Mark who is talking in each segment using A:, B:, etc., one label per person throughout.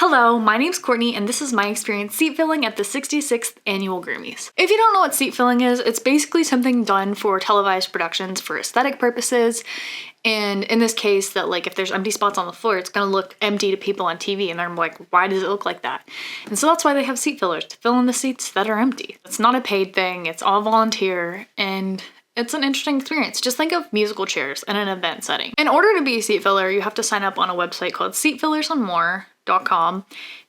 A: Hello, my name's Courtney and this is my experience seat filling at the 66th Annual Grammys. If you don't know what seat filling is, it's basically something done for televised productions for aesthetic purposes. And in this case, that like if there's empty spots on the floor, it's gonna look empty to people on TV and they're like, why does it look like that? And so that's why they have seat fillers, to fill in the seats that are empty. It's not a paid thing, it's all volunteer, and it's an interesting experience. Just think of musical chairs in an event setting. In order to be a seat filler, you have to sign up on a website called seatfillersonmore.com,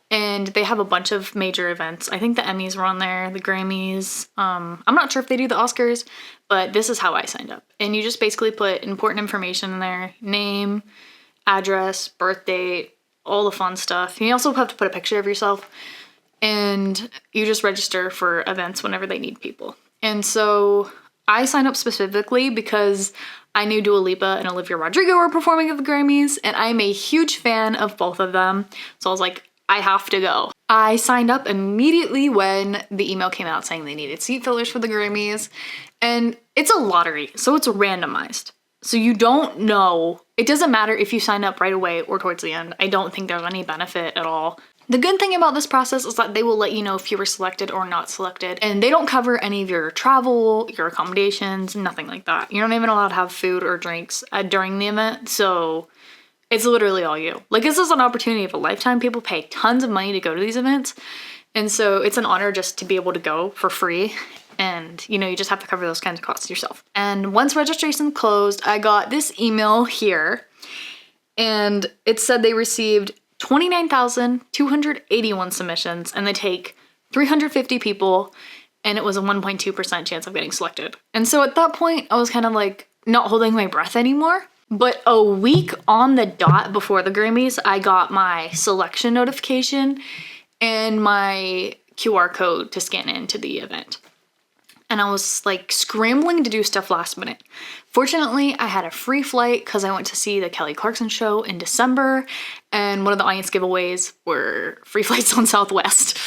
A: and they have a bunch of major events. I think the Emmys were on there, the Grammys. I'm not sure if they do the Oscars, but this is how I signed up. And you just basically put important information in there, name, address, birth date, all the fun stuff. You also have to put a picture of yourself, and you just register for events whenever they need people. And so I signed up specifically because I knew Dua Lipa and Olivia Rodrigo were performing at the Grammys, and I'm a huge fan of both of them. So I was like, I have to go. I signed up immediately when the email came out saying they needed seat fillers for the Grammys, and it's a lottery, so it's randomized. So you don't know, it doesn't matter if you sign up right away or towards the end. I don't think there's any benefit at all. The good thing about this process is that they will let you know if you were selected or not selected, and they don't cover any of your travel, your accommodations, nothing like that. You're not even allowed to have food or drinks during the event, so it's literally all you. Like, this is an opportunity of a lifetime. People pay tons of money to go to these events, and so it's an honor just to be able to go for free. And you know, you just have to cover those kinds of costs yourself. And once registration closed, I got this email here, and it said they received 29,281 submissions, and they take 350 people, and it was a 1.2% chance of getting selected. And so at that point, I was kind of like not holding my breath anymore. But a week on the dot before the Grammys, I got my selection notification and my QR code to scan into the event. And I was like scrambling to do stuff last minute. Fortunately, I had a free flight because I went to see the Kelly Clarkson show in December, and one of the audience giveaways were free flights on Southwest.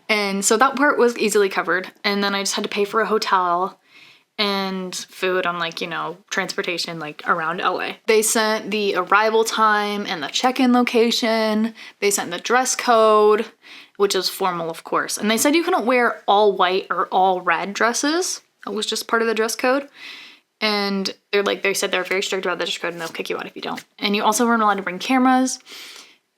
A: And so that part was easily covered. And then I just had to pay for a hotel and food on, like, you know, transportation like around LA. They sent the arrival time and the check-in location. They sent the dress code, which is formal, of course. And they said you couldn't wear all white or all red dresses. That was just part of the dress code. And they said they're very strict about the dress code and they'll kick you out if you don't. And you also weren't allowed to bring cameras.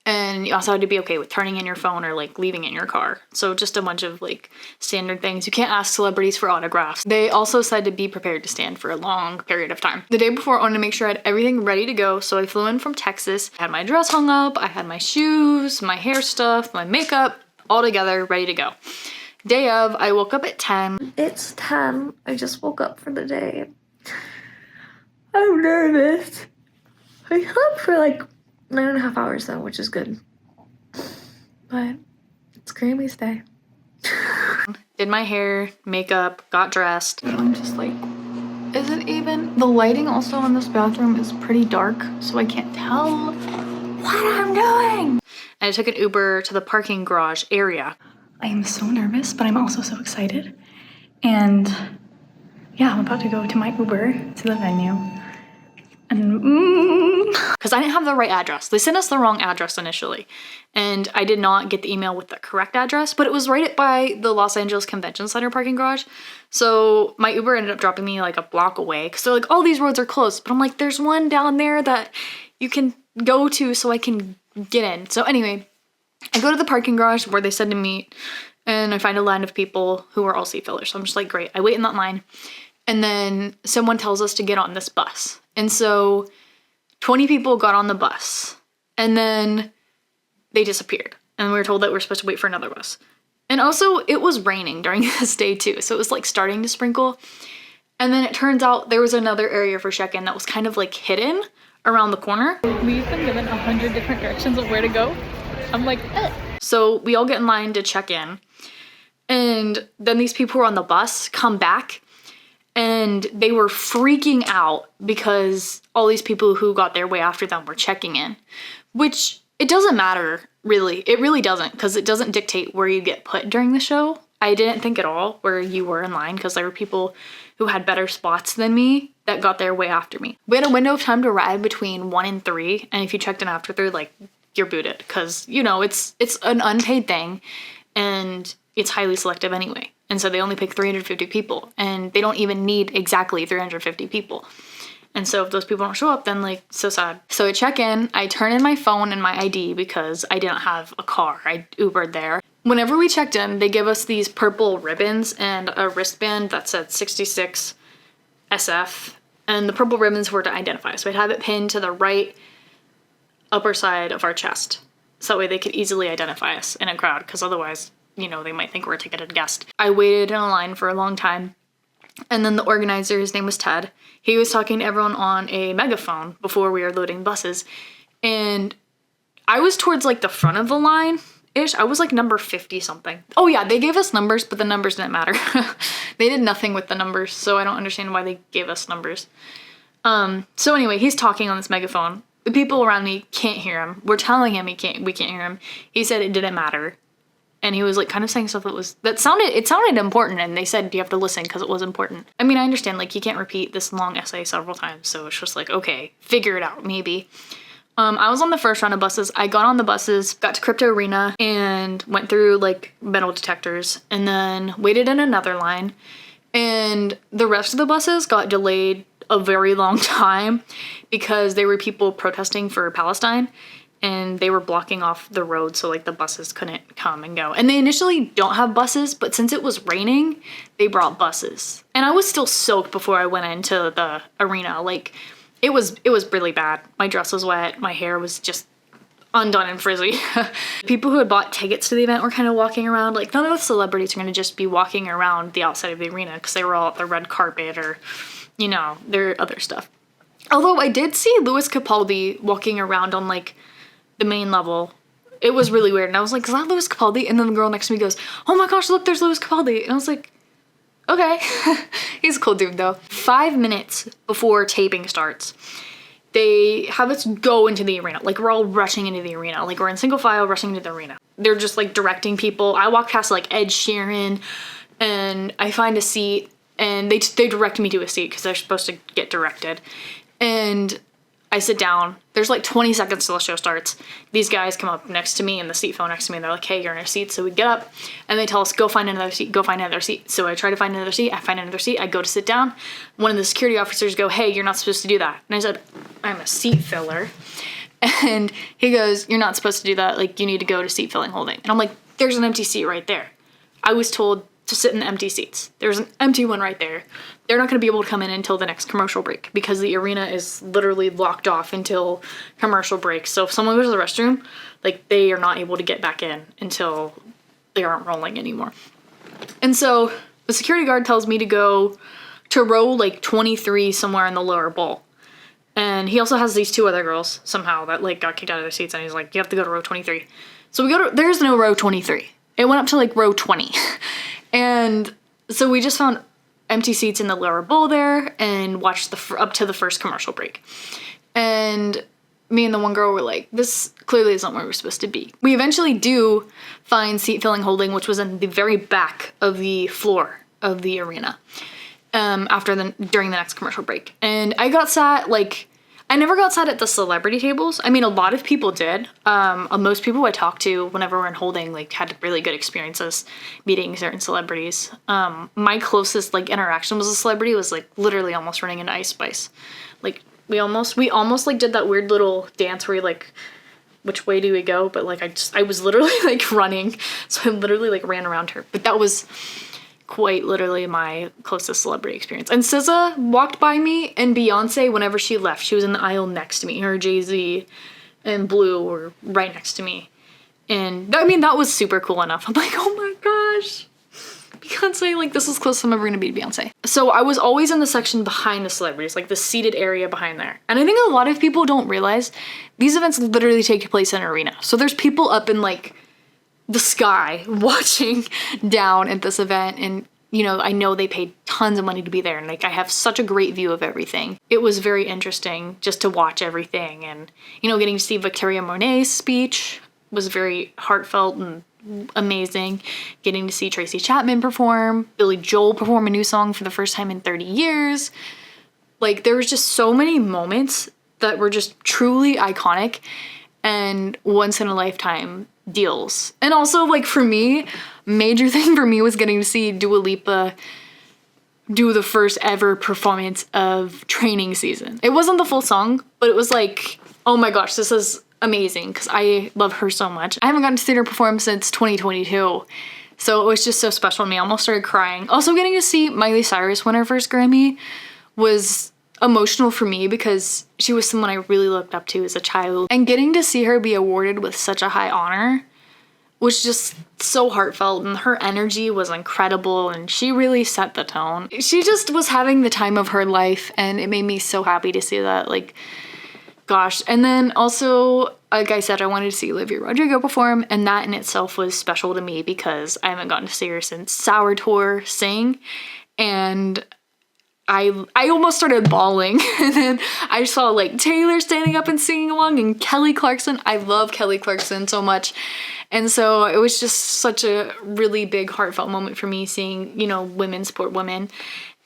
A: And you also had to be okay with turning in your phone or like leaving it in your car. So just a bunch of like standard things. You can't ask celebrities for autographs. They also said to be prepared to stand for a long period of time. The day before, I wanted to make sure I had everything ready to go. So I flew in from Texas. I had my dress hung up. I had my shoes, my hair stuff, my makeup, all together, ready to go. Day of, I woke up at 10. It's 10. I just woke up for the day. I'm nervous. I slept for like 9.5 hours though, which is good. But it's Grammys Day. Did my hair, makeup, got dressed. And I'm just like, is it even? The lighting also in this bathroom is pretty dark, so I can't tell what I'm doing. And I took an Uber to the parking garage area. I am so nervous, but I'm also so excited. And yeah, I'm about to go to my Uber to the venue. And because I didn't have the right address. They sent us the wrong address initially. And I did not get the email with the correct address, but it was right by the Los Angeles Convention Center parking garage. So my Uber ended up dropping me like a block away because they're like, all these roads are closed. But I'm like, there's one down there that you can go to so I can get in. So anyway, I go to the parking garage where they said to meet, and I find a line of people who are all seat fillers. So I'm just like, great. I wait in that line. And then someone tells us to get on this bus. And so 20 people got on the bus, and then they disappeared. And we were told that we're supposed to wait for another bus. And also it was raining during this day too. So it was like starting to sprinkle. And then it turns out there was another area for check-in that was kind of like hidden around the corner. We've been given 100 different directions of where to go. I'm like, eh. So we all get in line to check in. And then these people who are on the bus come back, and they were freaking out because all these people who got there way after them were checking in, which it doesn't matter really. It really doesn't, because it doesn't dictate where you get put during the show. I didn't think at all where you were in line because there were people who had better spots than me that got there way after me. We had a window of time to arrive between 1 and 3, and if you checked in after 3, like you're booted because, you know, it's an unpaid thing and it's highly selective anyway. And so they only pick 350 people and they don't even need exactly 350 people. And so if those people don't show up, then like, so sad. So I check in, I turn in my phone and my ID because I didn't have a car. I Ubered there. Whenever we checked in, they give us these purple ribbons and a wristband that said 66 SF. And the purple ribbons were to identify. So I'd have it pinned to the right upper side of our chest. So that way they could easily identify us in a crowd because otherwise, you know, they might think we're a ticketed guest. I waited in a line for a long time. And then the organizer, his name was Ted, he was talking to everyone on a megaphone before we were loading buses. And I was towards like the front of the line-ish. I was like number 50 something. Oh yeah, they gave us numbers, but the numbers didn't matter. They did nothing with the numbers, so I don't understand why they gave us numbers. So anyway, he's talking on this megaphone. The people around me can't hear him. We're telling him we can't hear him. He said it didn't matter. And he was like kind of saying stuff it sounded important, and they said you have to listen because it was important. I mean, I understand like you can't repeat this long essay several times, so it's just like, okay, figure it out, maybe. I was on the first round of buses. I got on the buses, got to Crypto Arena, and went through like metal detectors, and then waited in another line. And the rest of the buses got delayed a very long time because there were people protesting for Palestine. And they were blocking off the road so like the buses couldn't come and go. And they initially don't have buses, but since it was raining, they brought buses. And I was still soaked before I went into the arena. Like it was really bad. My dress was wet. My hair was just undone and frizzy. People who had bought tickets to the event were kind of walking around. Like none of the celebrities are going to just be walking around the outside of the arena because they were all at the red carpet or, you know, their other stuff. Although I did see Louis Capaldi walking around on like the main level. It was really weird. And I was like, is that Louis Capaldi? And then the girl next to me goes, oh my gosh, look, there's Louis Capaldi. And I was like, okay. He's a cool dude though. 5 minutes before taping starts, they have us go into the arena. Like we're all rushing into the arena. Like we're in single file rushing into the arena. They're just like directing people. I walk past like Ed Sheeran and I find a seat and they direct me to a seat because they're supposed to get directed. And I sit down. There's like 20 seconds till the show starts. These guys come up next to me in the seat phone next to me and they're like, hey, you're in a seat. So we get up and they tell us, go find another seat, go find another seat. So I try to find another seat. I find another seat. I go to sit down. One of the security officers go, hey, you're not supposed to do that. And I said, I'm a seat filler. And he goes, you're not supposed to do that. Like you need to go to seat filling holding. And I'm like, there's an empty seat right there. I was told to sit in the empty seats. There's an empty one right there. They're not going to be able to come in until the next commercial break because the arena is literally locked off until commercial break. So if someone goes to the restroom, like they are not able to get back in until they aren't rolling anymore. And so the security guard tells me to go to row like 23 somewhere in the lower bowl. And he also has these two other girls somehow that like got kicked out of their seats and he's like, you have to go to row 23. So we go to, there's no row 23. It went up to like row 20. And so we just found empty seats in the lower bowl there and watched up to the first commercial break. And me and the one girl were like, this clearly isn't where we're supposed to be. We eventually do find seat filling holding, which was in the very back of the floor of the arena during the next commercial break. And I got sat like, I never got sat at the celebrity tables. I mean, a lot of people did. Most people I talked to whenever we're in holding, like, had really good experiences meeting certain celebrities. My closest, like, interaction with a celebrity was, like, literally almost running into Ice Spice. Like, we almost, like, did that weird little dance where you, like, which way do we go? But, like, I was literally, like, running. So I literally, like, ran around her. But that was quite literally my closest celebrity experience. And SZA walked by me, and Beyonce, whenever she left, she was in the aisle next to me. Her Jay-Z and Blue were right next to me. And I mean, that was super cool enough. I'm like, oh my gosh, Beyonce, like this is close as I'm ever gonna be to Beyonce. So I was always in the section behind the celebrities, like the seated area behind there. And I think a lot of people don't realize these events literally take place in an arena. So there's people up in like the sky watching down at this event, and you know, I know they paid tons of money to be there, and like I have such a great view of everything. It was very interesting just to watch everything, and you know, getting to see Victoria Monet's speech was very heartfelt and amazing. Getting to see Tracy Chapman perform, Billy Joel perform a new song for the first time in 30 years. Like there was just so many moments that were just truly iconic. and once in a lifetime deals. And also, like, for me, major thing for me was getting to see Dua Lipa do the first ever performance of Training Season. It wasn't the full song, but it was like, oh my gosh, this is amazing because I love her so much. I haven't gotten to see her perform since 2022, so it was just so special to me. I almost started crying. Also, getting to see Miley Cyrus win her first Grammy was emotional for me because she was someone I really looked up to as a child. And getting to see her be awarded with such a high honor was just so heartfelt, and her energy was incredible, and she really set the tone. She just was having the time of her life, and it made me so happy to see that. Like, gosh. And then also, like I said, I wanted to see Olivia Rodrigo perform, and that in itself was special to me because I haven't gotten to see her since Sour Tour sing, and I almost started bawling. And then I saw like Taylor standing up and singing along, and Kelly Clarkson. I love Kelly Clarkson so much. And so it was just such a really big heartfelt moment for me seeing, you know, women support women.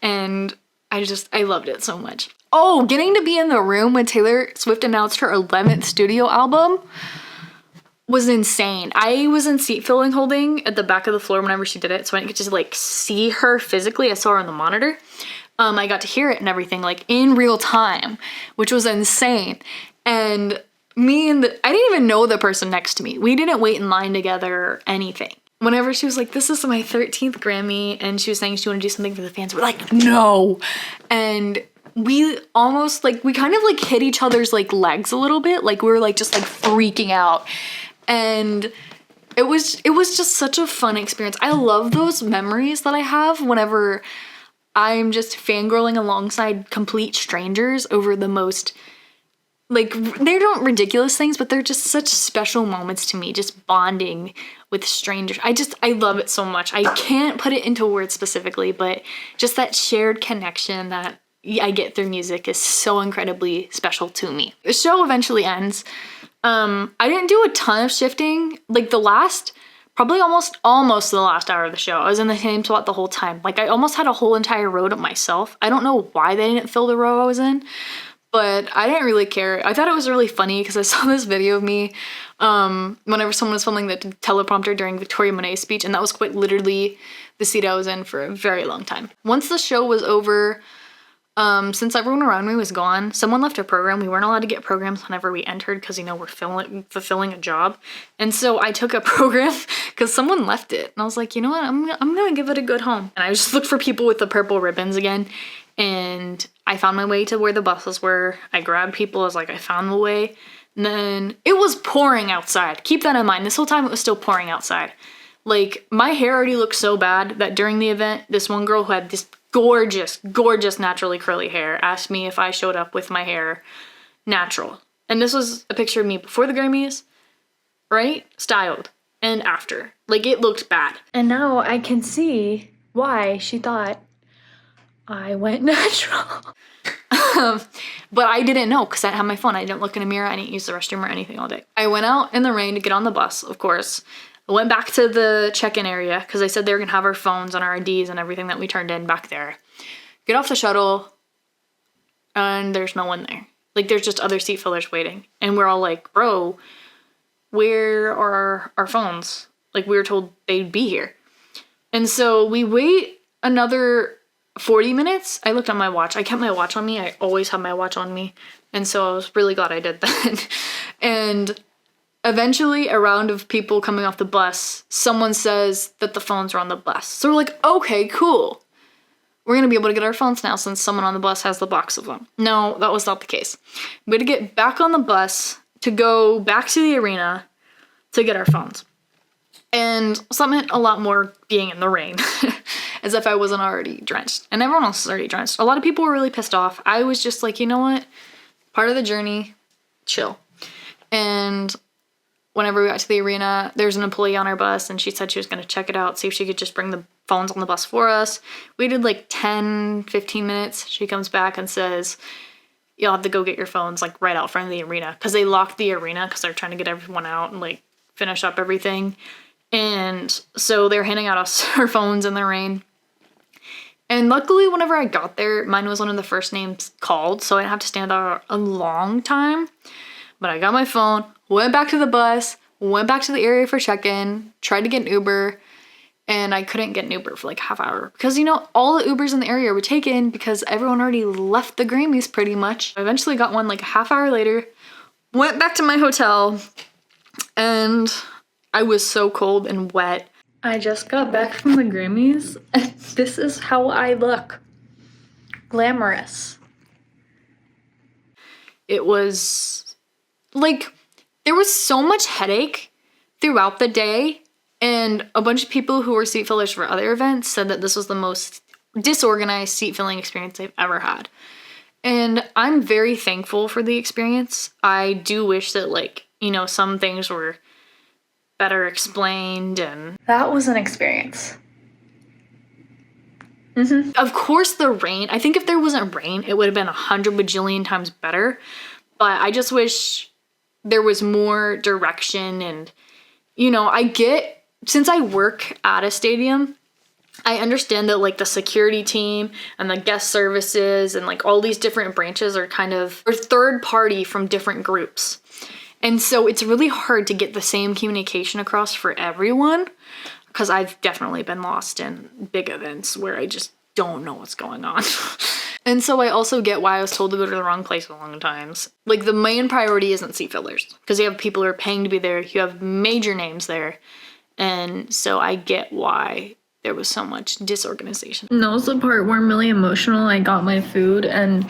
A: And I loved it so much. Oh, getting to be in the room when Taylor Swift announced her 11th studio album was insane. I was in seat filling holding at the back of the floor whenever she did it, so I didn't get to like see her physically. I saw her on the monitor. I got to hear it and everything like in real time, which was insane. And I didn't even know the person next to me. We didn't wait in line together or anything. Whenever she was like, this is my 13th Grammy, and she was saying she wanted to do something for the fans, we're like, no. And we almost like, we kind of like hit each other's like legs a little bit. Like we were like just like freaking out. And it was just such a fun experience. I love those memories that I have whenever I'm just fangirling alongside complete strangers over the most, like, they don't ridiculous things, but they're just such special moments to me, just bonding with strangers. I love it so much. I can't put it into words specifically, but just that shared connection that I get through music is so incredibly special to me. The show eventually ends. I didn't do a ton of shifting. Like probably almost the last hour of the show, I was in the same spot the whole time. Like I almost had a whole entire row to myself. I don't know why they didn't fill the row I was in, but I didn't really care. I thought it was really funny because I saw this video of me whenever someone was filming the teleprompter during Victoria Monet's speech, and that was quite literally the seat I was in for a very long time. Once the show was over, since everyone around me was gone, someone left a program. We weren't allowed to get programs whenever we entered because, you know, we're fulfilling a job. And so I took a program because someone left it. And I was like, you know what? I'm going to give it a good home. And I just looked for people with the purple ribbons again. And I found my way to where the buses were. I grabbed people. I was like, I found the way. And then it was pouring outside. Keep that in mind. This whole time it was still pouring outside. Like, my hair already looked so bad that during the event, this one girl who had this gorgeous, gorgeous naturally curly hair asked me if I showed up with my hair natural. And this was a picture of me before the Grammys, right? Styled. And after. Like, it looked bad. And now I can see why she thought I went natural. But I didn't know because I didn't have my phone. I didn't look in a mirror. I didn't use the restroom or anything all day. I went out in the rain to get on the bus, of course. I went back to the check-in area because they said they were going to have our phones and our IDs and everything that we turned in back there. Get off the shuttle, and there's no one there. Like, there's just other seat fillers waiting. And we're all like, bro, where are our phones? Like, we were told they'd be here. And so we wait another 40 minutes. I looked on my watch. I kept my watch on me. I always have my watch on me. And so I was really glad I did that. And eventually, a round of people coming off the bus, someone says that the phones are on the bus. So we're like, okay, cool. We're going to be able to get our phones now since someone on the bus has the box of them. No, that was not the case. We had to get back on the bus to go back to the arena to get our phones. And so that meant a lot more being in the rain, as if I wasn't already drenched. And everyone else was already drenched. A lot of people were really pissed off. I was just like, you know what? Part of the journey, chill. And whenever we got to the arena, there was an employee on our bus, and she said she was going to check it out, see if she could just bring the phones on the bus for us. We did like 10, 15 minutes. She comes back and says, you'll have to go get your phones like right out front of the arena, because they locked the arena because they're trying to get everyone out and like finish up everything. And so they're handing out us our phones in the rain. And luckily, whenever I got there, mine was one of the first names called, so I didn't have to stand out a long time. But I got my phone, went back to the bus, went back to the area for check-in, tried to get an Uber, and I couldn't get an Uber for like half hour. Because, you know, all the Ubers in the area were taken because everyone already left the Grammys pretty much. I eventually got one like a half hour later, went back to my hotel, and I was so cold and wet. I just got back from the Grammys, and this is how I look. Glamorous. It was like, there was so much headache throughout the day, and a bunch of people who were seat fillers for other events said that this was the most disorganized seat filling experience they've ever had. And I'm very thankful for the experience. I do wish that, like, you know, some things were better explained, and that was an experience. Of course, the rain. I think if there wasn't rain, it would have been 100 bajillion times better. But I just wish there was more direction. And, you know, since I work at a stadium, I understand that like the security team and the guest services and like all these different branches are third party from different groups. And so it's really hard to get the same communication across for everyone, because I've definitely been lost in big events where I just don't know what's going on. And so I also get why I was told to go to the wrong place a long times. Like, the main priority isn't seat fillers, because you have people who are paying to be there. You have major names there. And so I get why there was so much disorganization. And that was the part where I'm really emotional. I got my food, and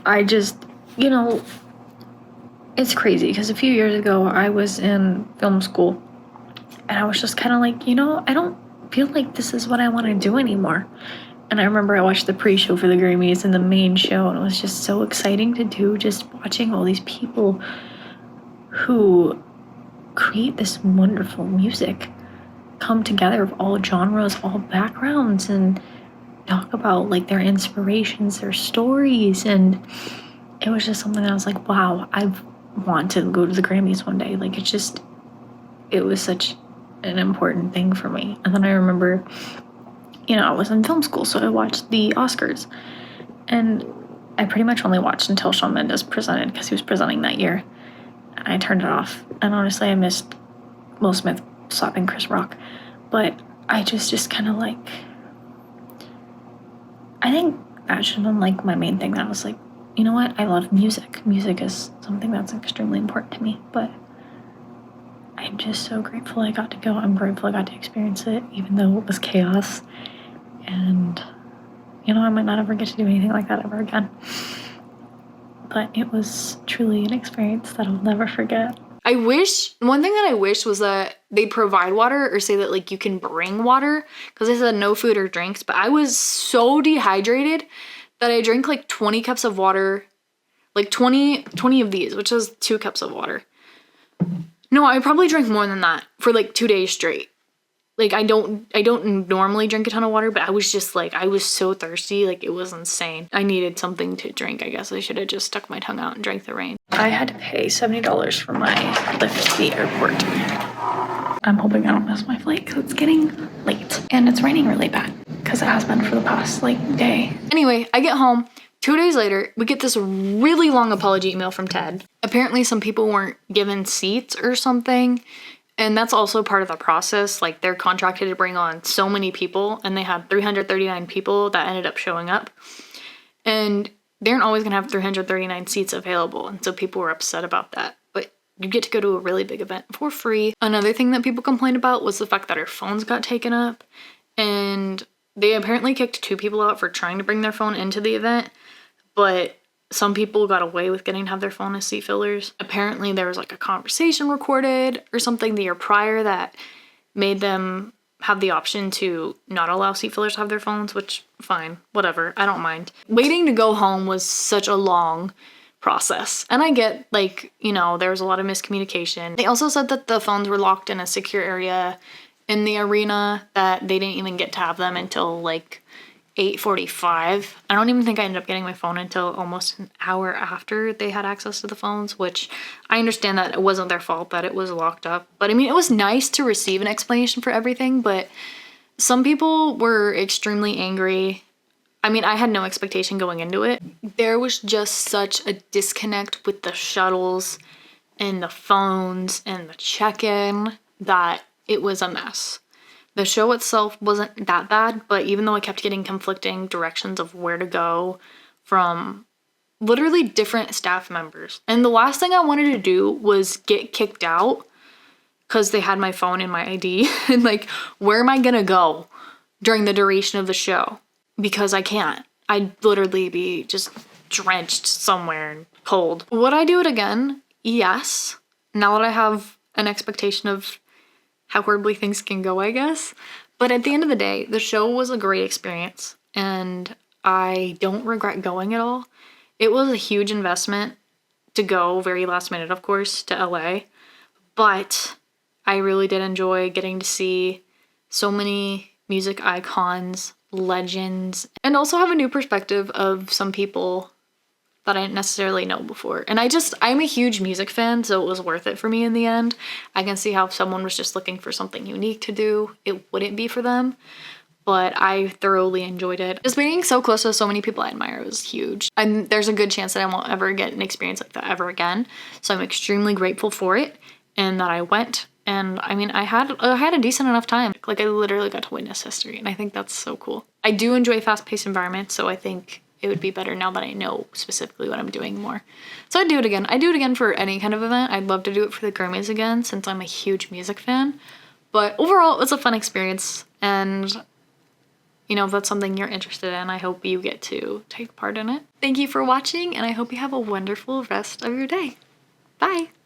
A: I just, you know, it's crazy because a few years ago I was in film school, and I was just kind of like, you know, I don't feel like this is what I want to do anymore. And I remember I watched the pre-show for the Grammys and the main show, and it was just so exciting to do, just watching all these people who create this wonderful music come together of all genres, all backgrounds, and talk about like their inspirations, their stories. And it was just something that I was like, wow, I want to go to the Grammys one day. Like, it was such an important thing for me. And then I remember, you know, I was in film school, so I watched the Oscars, and I pretty much only watched until Shawn Mendes presented, because he was presenting that year, and I turned it off. And honestly, I missed Will Smith slapping Chris Rock, but I just kind of like, I think that should have been like my main thing. That I was like, you know what, I love music. Music is something that's extremely important to me, but I'm just so grateful I got to go. I'm grateful I got to experience it, even though it was chaos. And, you know, I might not ever get to do anything like that ever again. But it was truly an experience that I'll never forget. One thing that I wish was that they'd provide water, or say that like you can bring water, because they said no food or drinks. But I was so dehydrated that I drank like 20 cups of water, like 20 of these, which is 2 cups of water. No, I probably drank more than that for like 2 days straight. Like, I don't normally drink a ton of water, but I was just like, I was so thirsty, like it was insane. I needed something to drink. I guess I should have just stuck my tongue out and drank the rain. I had to pay $70 for my Lyft to the airport. I'm hoping I don't miss my flight because it's getting late. And it's raining really bad, because it has been for the past like day. Anyway, I get home. 2 days later, we get this really long apology email from Ted. Apparently some people weren't given seats or something. And that's also part of the process. Like, they're contracted to bring on so many people, and they had 339 people that ended up showing up. And they aren't always going to have 339 seats available. And so people were upset about that. But you get to go to a really big event for free. Another thing that people complained about was the fact that our phones got taken up. And they apparently kicked 2 people out for trying to bring their phone into the event. But some people got away with getting to have their phone as seat fillers. Apparently there was like a conversation recorded or something the year prior that made them have the option to not allow seat fillers to have their phones, which, fine, whatever, I don't mind. Waiting to go home was such a long process. And I get, like, you know, there was a lot of miscommunication. They also said that the phones were locked in a secure area in the arena, that they didn't even get to have them until like 8:45. I don't even think I ended up getting my phone until almost an hour after they had access to the phones, which I understand that it wasn't their fault that it was locked up. But I mean, it was nice to receive an explanation for everything, but some people were extremely angry. I mean, I had no expectation going into it. There was just such a disconnect with the shuttles and the phones and the check-in that it was a mess. The show itself wasn't that bad, but even though I kept getting conflicting directions of where to go from literally different staff members. And the last thing I wanted to do was get kicked out because they had my phone and my ID. And like, where am I gonna go during the duration of the show? Because I can't. I'd literally be just drenched somewhere and cold. Would I do it again? Yes. Now that I have an expectation of how horribly things can go, I guess. But at the end of the day, the show was a great experience and I don't regret going at all. It was a huge investment to go very last minute, of course, to LA, but I really did enjoy getting to see so many music icons, legends, and also have a new perspective of some people that I didn't necessarily know before. And I'm a huge music fan, so it was worth it for me in the end. I can see how if someone was just looking for something unique to do, it wouldn't be for them. But I thoroughly enjoyed it. Just being so close to so many people I admire was huge. And there's a good chance that I won't ever get an experience like that ever again. So I'm extremely grateful for it and that I went. And I mean, I had a decent enough time. Like I literally got to witness history and I think that's so cool. I do enjoy fast-paced environments, so I think it would be better now that I know specifically what I'm doing more. So I'd do it again. I'd do it again for any kind of event. I'd love to do it for the Grammys again since I'm a huge music fan. But overall, it was a fun experience. And, you know, if that's something you're interested in, I hope you get to take part in it. Thank you for watching, and I hope you have a wonderful rest of your day. Bye!